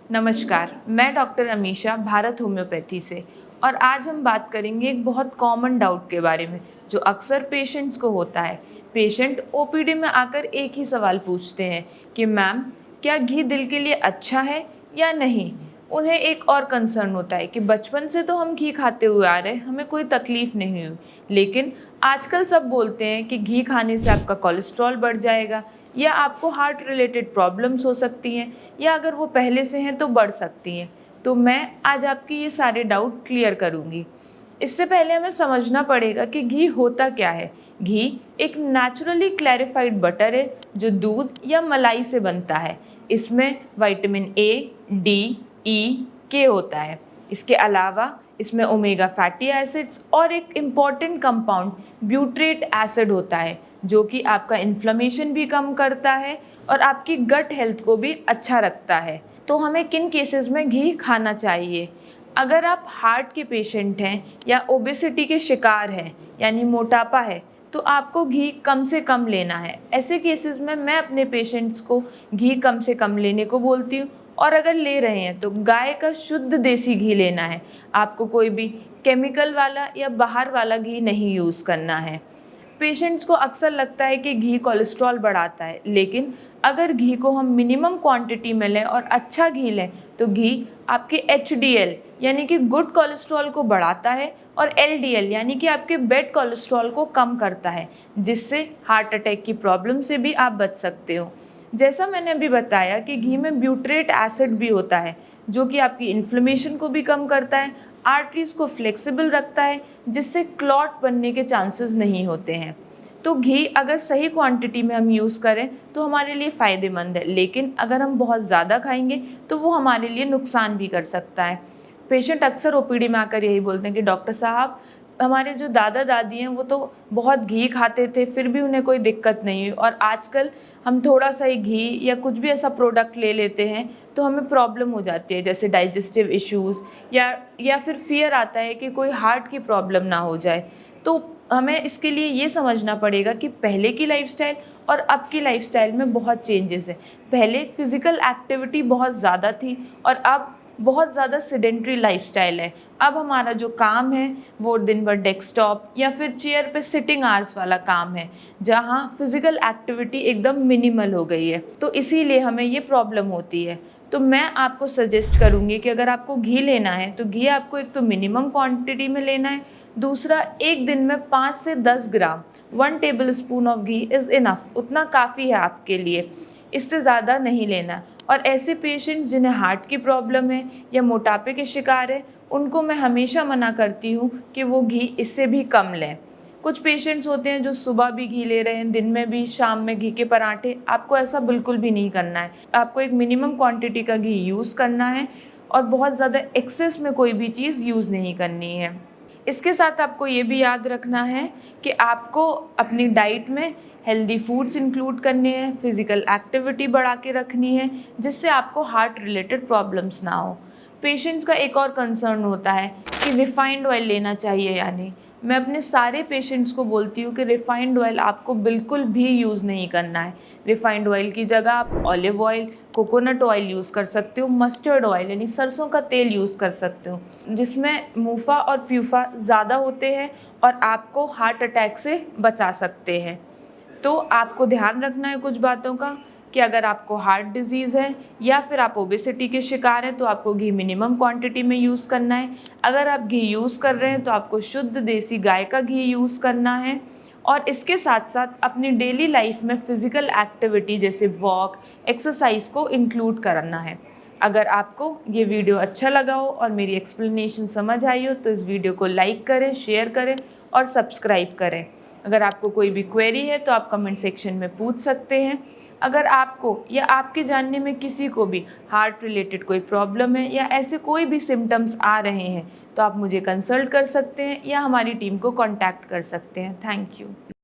नमस्कार, मैं doctor Amisha Bharat homeopathy से। और आज हम बात करेंगे एक बहुत कॉमन डाउट के बारे में जो अक्सर पेशेंट्स को होता है। पेशेंट ओपीडी में आकर एक ही सवाल पूछते हैं कि मैम, क्या घी दिल के लिए अच्छा है या नहीं। उन्हें एक और कंसर्न होता है कि बचपन से तो हम घी खाते हुए आ रहे हैं, हमें कोई तकलीफ नहीं हुई, लेकिन आजकल सब बोलते हैं कि घी खाने से आपका कोलेस्ट्रॉल बढ़ जाएगा या आपको हार्ट रिलेटेड प्रॉब्लम्स हो सकती हैं, या अगर वो पहले से हैं तो बढ़ सकती हैं। तो मैं आज आपकी ये सारे डाउट क्लियर करूँगी। इससे पहले हमें समझना पड़ेगा कि घी होता क्या है। घी एक नेचुरली क्लैरिफाइड बटर है जो दूध या मलाई से बनता है। इसमें विटामिन ए, डी, ई, के होता है। इसके अलावा इसमें ओमेगा फैटी एसिड्स और एक इम्पॉर्टेंट कंपाउंड ब्यूट्रेट एसिड होता है जो कि आपका इन्फ्लेमेशन भी कम करता है और आपकी गट हेल्थ को भी अच्छा रखता है। तो हमें किन केसेस में घी खाना चाहिए? अगर आप हार्ट के पेशेंट हैं या ओबेसिटी के शिकार हैं यानी मोटापा है, तो आपको घी कम से कम लेना है। ऐसे केसेस में मैं अपने पेशेंट्स को घी कम से कम लेने को बोलती हूँ, और अगर ले रहे हैं तो गाय का शुद्ध देसी घी लेना है। आपको कोई भी केमिकल वाला या बाहर वाला घी नहीं यूज़ करना है। पेशेंट्स को अक्सर लगता है कि घी कोलेस्ट्रॉल बढ़ाता है, लेकिन अगर घी को हम मिनिमम क्वांटिटी में लें और अच्छा घी लें तो घी आपके एचडीएल यानी कि गुड कोलेस्ट्रॉल को बढ़ाता है और एलडीएल यानी कि आपके बैड कोलेस्ट्रॉल को कम करता है, जिससे हार्ट अटैक की प्रॉब्लम से भी आप बच सकते हो। जैसा मैंने अभी बताया कि घी में ब्यूट्रेट एसिड भी होता है जो कि आपकी इन्फ्लेमेशन को भी कम करता है, आर्टरीज को फ्लेक्सिबल रखता है, जिससे क्लॉट बनने के चांसेस नहीं होते हैं। तो घी अगर सही क्वांटिटी में हम यूज़ करें तो हमारे लिए फ़ायदेमंद है, लेकिन अगर हम बहुत ज़्यादा खाएंगे तो वो हमारे लिए नुकसान भी कर सकता है। पेशेंट अक्सर ओपीडी में आकर यही बोलते हैं कि डॉक्टर साहब, हमारे जो दादा दादी हैं वो तो बहुत घी खाते थे फिर भी उन्हें कोई दिक्कत नहीं हुई, और आजकल हम थोड़ा सा ही घी या कुछ भी ऐसा प्रोडक्ट ले लेते हैं तो हमें प्रॉब्लम हो जाती है, जैसे डाइजेस्टिव इश्यूज़ या फिर फियर आता है कि कोई हार्ट की प्रॉब्लम ना हो जाए। तो हमें इसके लिए ये समझना पड़ेगा कि पहले की लाइफ़स्टाइल और अब की लाइफ़स्टाइल में बहुत चेंजेस हैं। पहले फिज़िकल एक्टिविटी बहुत ज़्यादा थी और अब बहुत ज़्यादा सेडेंट्री लाइफ़स्टाइल है। अब हमारा जो काम है वो दिन भर डेस्कटॉप या फिर चेयर पे सिटिंग आवर्स वाला काम है, जहाँ फिज़िकल एक्टिविटी एकदम मिनिमल हो गई है। तो इसीलिए हमें ये प्रॉब्लम होती है। तो मैं आपको सजेस्ट करूँगी कि अगर आपको घी लेना है तो घी आपको एक तो मिनिमम क्वांटिटी में लेना है। दूसरा, एक दिन में 5 से 10 ग्राम 1 table spoon of ghee is enough, उतना काफ़ी है आपके लिए, इससे ज़्यादा नहीं लेना। और ऐसे पेशेंट्स जिन्हें हार्ट की प्रॉब्लम है या मोटापे के शिकार है, उनको मैं हमेशा मना करती हूँ कि वो घी इससे भी कम लें। कुछ पेशेंट्स होते हैं जो सुबह भी घी ले रहे हैं, दिन में भी, शाम में घी के पराठे, आपको ऐसा बिल्कुल भी नहीं करना है। आपको एक मिनिमम क्वांटिटी का घी यूज़ करना है और बहुत ज़्यादा एक्सेस में कोई भी चीज़ यूज़ नहीं करनी है। इसके साथ आपको ये भी याद रखना है कि आपको अपनी डाइट में हेल्दी फूड्स इंक्लूड करने हैं, फिज़िकल एक्टिविटी बढ़ा के रखनी है, जिससे आपको हार्ट रिलेटेड प्रॉब्लम्स ना हो। पेशेंट्स का एक और कंसर्न होता है कि रिफाइंड ऑयल लेना चाहिए या नहीं। मैं अपने सारे पेशेंट्स को बोलती हूँ कि रिफाइंड ऑयल आपको बिल्कुल भी यूज़ नहीं करना है। रिफाइंड ऑयल की जगह आप olive oil, coconut oil use कर सकते हो, मस्टर्ड ऑयल यानी सरसों का तेल यूज़ कर सकते हो, जिसमें मुफा और प्यूफा ज़्यादा होते हैं और आपको हार्ट अटैक से बचा सकते हैं। तो आपको ध्यान रखना है कुछ बातों का कि अगर आपको हार्ट डिजीज़ है या फिर आप ओबेसिटी के शिकार हैं तो आपको घी मिनिमम क्वांटिटी में यूज़ करना है। अगर आप घी यूज़ कर रहे हैं तो आपको शुद्ध देसी गाय का घी यूज़ करना है, और इसके साथ साथ अपनी डेली लाइफ में फ़िज़िकल एक्टिविटी जैसे वॉक, एक्सरसाइज को इंक्लूड करना है। अगर आपको ये वीडियो अच्छा लगा हो और मेरी एक्सप्लेनेशन समझ आई हो तो इस वीडियो को लाइक करें, शेयर करें और सब्सक्राइब करें। अगर आपको कोई भी क्वेरी है तो आप कमेंट सेक्शन में पूछ सकते हैं। अगर आपको या आपके जानने में किसी को भी हार्ट रिलेटेड कोई प्रॉब्लम है या ऐसे कोई भी सिम्टम्स आ रहे हैं तो आप मुझे कंसल्ट कर सकते हैं या हमारी टीम को कॉन्टैक्ट कर सकते हैं। Thank you.